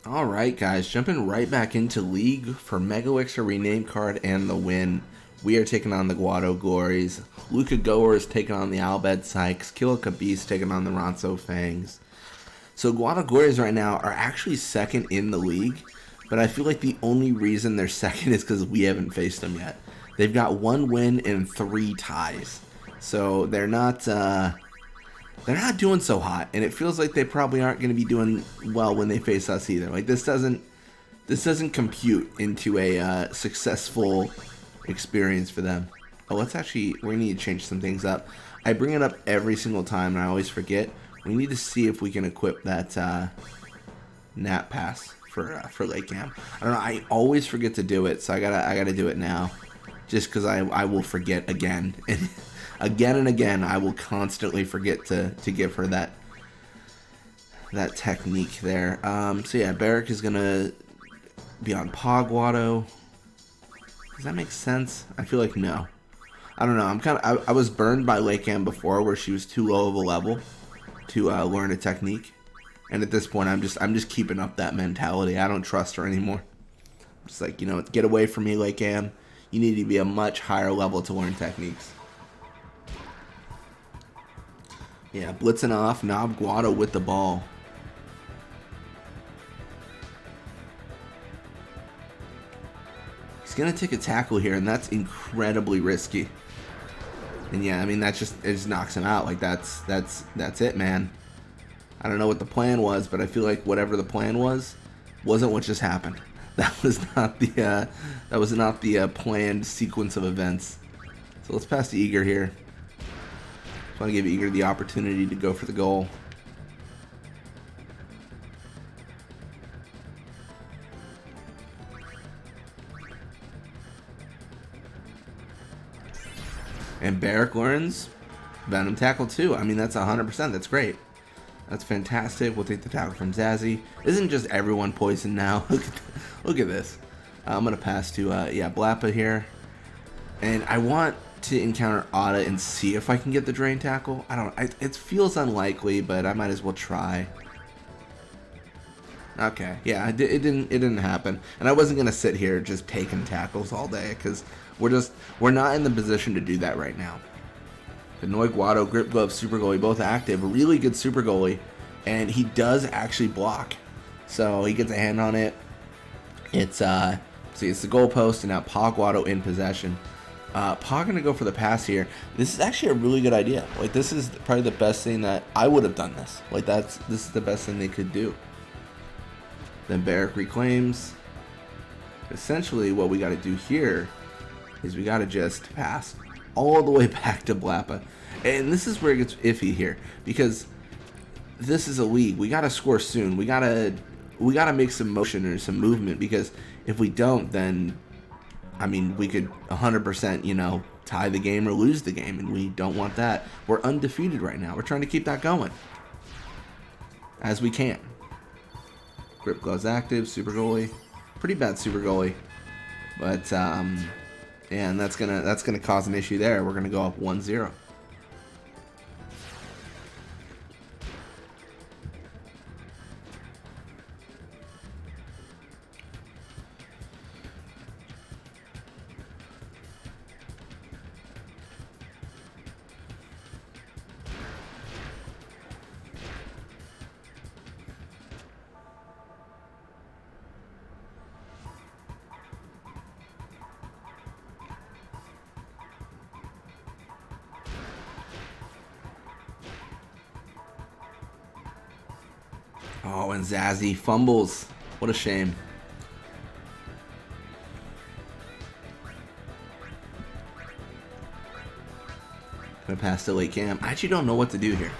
Alright guys, jumping right back into League for Mega Wixer rename card and the win. We are taking on the Guado Glories. Luca Goer is taking on the Bhed Psyches. Kilika Beast taking on the Ronso Fangs. So Guado Glories right now are actually second in the league, but I feel like the only reason they're second is because we haven't faced them yet. They've got 1 win and 3 ties. So they're not doing so hot, and it feels like they probably aren't going to be doing well when they face us either. Like this doesn't compute into a successful experience for them. Oh, we need to change some things up. I bring it up every single time, and I always forget. We need to see if we can equip that nap pass for late game. I don't know. I always forget to do it, so I gotta do it now, just because I will forget again. Again and again, I will constantly forget to give her that technique there. So yeah, Barrack is gonna be on Guado. Does that make sense? I feel like no. I don't know. I was burned by Lake Cam before, where she was too low of a level to learn a technique, and at this point, I'm just keeping up that mentality. I don't trust her anymore. I'm just like, get away from me, Lake Cam. You need to be a much higher level to learn techniques. Yeah, blitzing off, Knob Guado with the ball. He's going to take a tackle here, and that's incredibly risky. And yeah, I mean, it just knocks him out. Like, that's it, man. I don't know what the plan was, but I feel like whatever the plan wasn't what just happened. That was not the planned sequence of events. So let's pass to Eager here. I want to give Eager the opportunity to go for the goal. And Barrack learns Venom Tackle too. I mean, that's 100%. That's great. That's fantastic. We'll take the tackle from Zazzy. Isn't just everyone poisoned now? Look at this. I'm going to pass to, Blappa here. And I want to encounter Ada and see if I can get the drain tackle. It feels unlikely, but I might as well try. Okay, yeah, it didn't happen, and I wasn't gonna sit here just taking tackles all day because we're not in the position to do that right now. Benoit Guado, Grip Glove, Super Goalie, both active. Really good Super Goalie, and he does actually block, so he gets a hand on it. It's the goalpost, and now Guado in possession. Gonna go for the pass here. This is actually a really good idea. Like, this is probably the best thing that I would have done this. Like, this is the best thing they could do. Then Barrack reclaims. Essentially, what we got to do here is we got to just pass all the way back to Blappa. And this is where it gets iffy here, because this is a league. We got to score soon. We gotta make some motion or some movement, because if we don't, then I mean, we could 100%, tie the game or lose the game, and we don't want that. We're undefeated right now. We're trying to keep that going as we can. Grip Gloves active, Super Goalie. Pretty bad Super Goalie. But, and that's gonna cause an issue there. We're gonna go up 1-0. Oh, and Zazzy fumbles. What a shame. Gonna pass to Lake Cam. I actually don't know what to do here.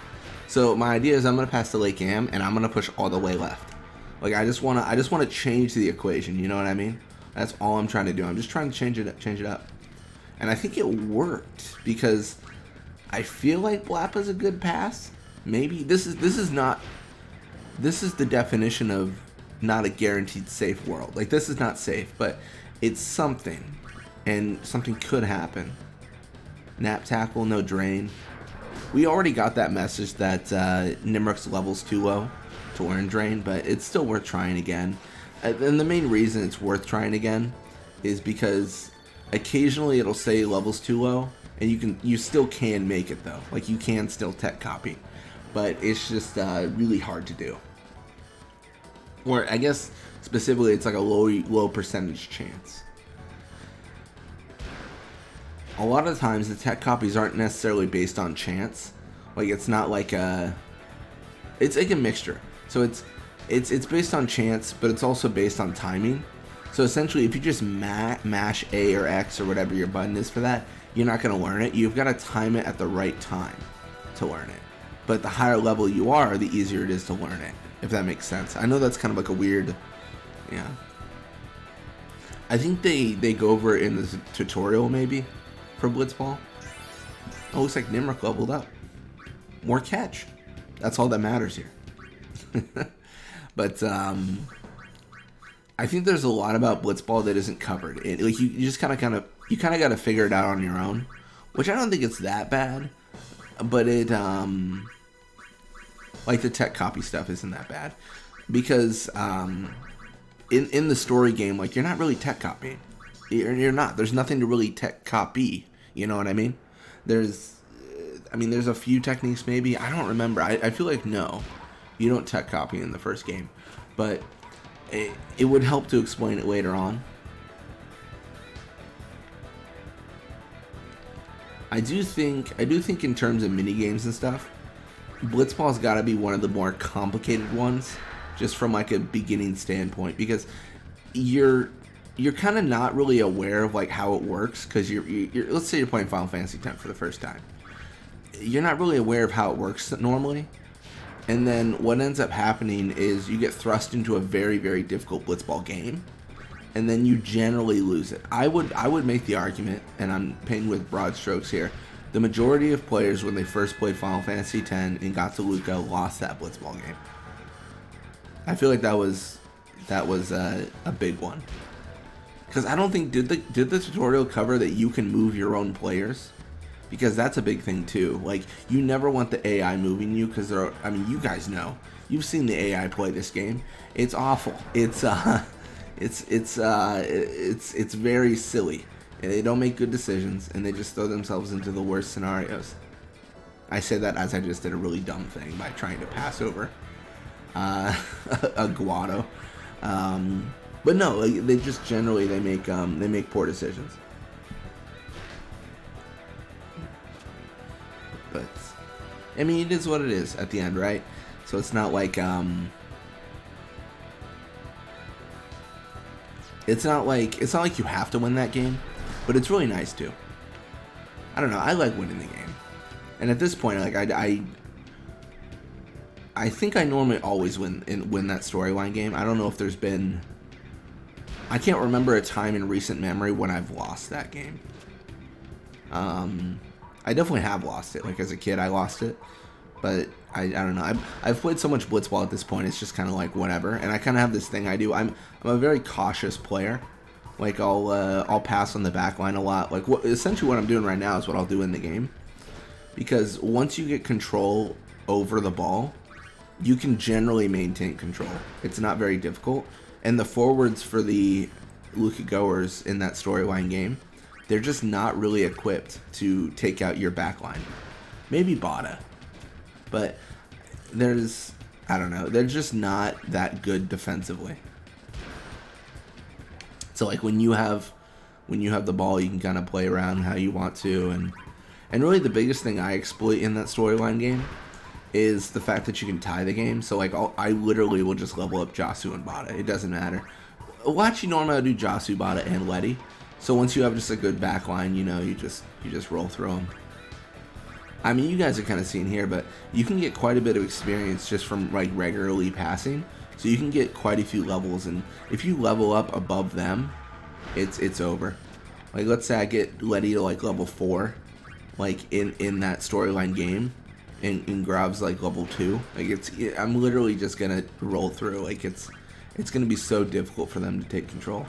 So my idea is I'm gonna pass to Lake Cam, and I'm gonna push all the way left. Like, I just wanna change the equation. You know what I mean? That's all I'm trying to do. I'm just trying to change it up. And I think it worked, because I feel like Blappa's a good pass. Maybe this is the definition of not a guaranteed safe world. Like, this is not safe, but it's something, and something could happen. Nap tackle, no drain. We already got that message that Nimruk's level's too low to learn Drain, but it's still worth trying again. And the main reason it's worth trying again is because occasionally it'll say levels too low, and you still can make it though. Like you can still tech copy, but it's just really hard to do. Or I guess specifically it's like a low percentage chance. A lot of times the tech copies aren't necessarily based on chance. Like it's not like it's like a mixture. So it's based on chance, but it's also based on timing. So essentially, if you just mash A or X or whatever your button is for that, you're not going to learn it. You've got to time it at the right time to learn it. But the higher level you are, the easier it is to learn it, if that makes sense. I know that's kind of like a weird, yeah. I think they go over it in the tutorial maybe for Blitzball. Oh, looks like Nimric leveled up. More catch. That's all that matters here. But I think there's a lot about Blitzball that isn't covered. Like you just kind of got to figure it out on your own, which I don't think it's that bad. But it like the tech copy stuff isn't that bad because in the story game, like you're not really tech copying. You're not. There's nothing to really tech copy. You know what I mean? There's a few techniques maybe. I don't remember. I feel like no, you don't tech copy in the first game, but it would help to explain it later on. I do think in terms of mini games and stuff, Blitzball's got to be one of the more complicated ones, just from like a beginning standpoint, because you're kind of not really aware of like how it works, because you're let's say you're playing Final Fantasy X for the first time. You're not really aware of how it works normally, and then what ends up happening is you get thrust into a very, very difficult Blitzball game, and then you generally lose it. I would make the argument, and I'm painting with broad strokes here, the majority of players when they first played Final Fantasy X and got to Luca lost that Blitzball game. I feel like that was a big one, because I don't think did the tutorial cover that you can move your own players, because that's a big thing too. Like you never want the AI moving you, because you guys know, you've seen the AI play this game. It's awful. It's very silly. And they don't make good decisions, and they just throw themselves into the worst scenarios. I say that as I just did a really dumb thing by trying to pass over a Guado. But no, like, they just generally they make poor decisions. But I mean, it is what it is at the end, right? So it's not like it's not like you have to win that game, but it's really nice too. I don't know. I like winning the game, and at this point, like I think I normally always win that storyline game. I don't know if there's been. I can't remember a time in recent memory when I've lost that game. I definitely have lost it. Like as a kid, I lost it, but I don't know. I've played so much Blitzball at this point. It's just kind of like whatever. And I kind of have this thing I do. I'm a very cautious player. Like I'll pass on the back line a lot. Like essentially what I'm doing right now is what I'll do in the game, because once you get control over the ball, you can generally maintain control. It's not very difficult. And the forwards for the Luca goers in that storyline game, they're just not really equipped to take out your back line. Maybe Bhed, but I don't know, they're just not that good defensively. So like when you have the ball, you can kind of play around how you want to, and really the biggest thing I exploit in that storyline game is the fact that you can tie the game. So like I literally will just level up Jasu and Bhed. It doesn't matter. Watching normally I do Jasu, Bhed, and Letty. So once you have just a good back line, you know, you just roll through them. I mean, you guys are kind of seeing here, but you can get quite a bit of experience just from like regularly passing. So you can get quite a few levels, and if you level up above them, it's over. Like let's say I get Letty to like level 4, like in that storyline game, and Grav's like level 2. Like I'm literally just gonna roll through. Like it's gonna be so difficult for them to take control.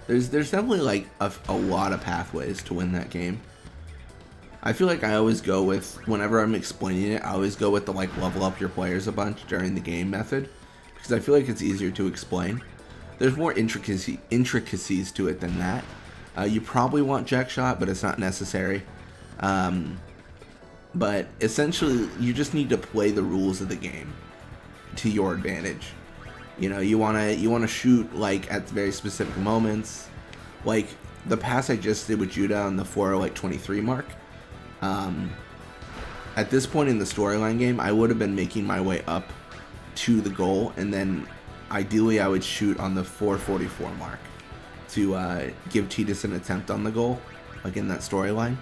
There's definitely like a lot of pathways to win that game. I feel like I always go with, whenever I'm explaining it, I always go with the like level up your players a bunch during the game method, because I feel like it's easier to explain. There's more intricacies to it than that. You probably want check shot, but it's not necessary. But essentially, you just need to play the rules of the game to your advantage. You know, you wanna shoot like at very specific moments, like the pass I just did with Judah on the 4:23 mark. At this point in the storyline game, I would have been making my way up to the goal, and then ideally I would shoot on the 4:44 mark to give Titus an attempt on the goal, like in that storyline.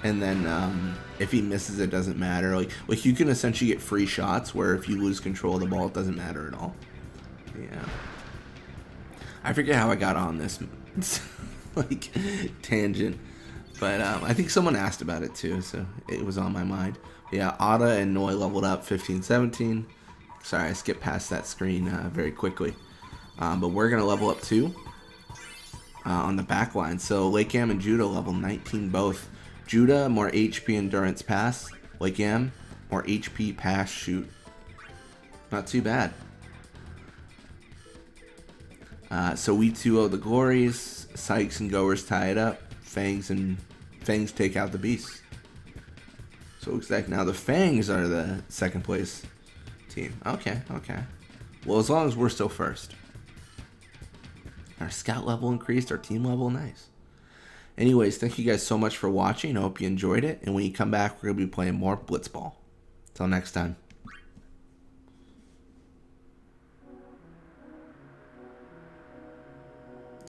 And then if he misses, it doesn't matter. Like you can essentially get free shots where if you lose control of the ball, it doesn't matter at all. Yeah. I forget how I got on this like tangent, but I think someone asked about it too, so it was on my mind. Yeah, Ada and Noi leveled up 15-17. Sorry, I skipped past that screen very quickly. But we're gonna level up too on the back line. So Lakeyam and Judah level 19 both. Judah more HP endurance pass. Lakeyam more HP pass shoot. Not too bad. So we 2-0 the Glories. Psyches and Goers tie it up. Fangs take out the Beasts. So it looks like now the Fangs are the second place team. Okay. Well, as long as we're still first. Our scout level increased, our team level, nice. Anyways, thank you guys so much for watching. I hope you enjoyed it. And when you come back, we're going to be playing more Blitzball. Until next time.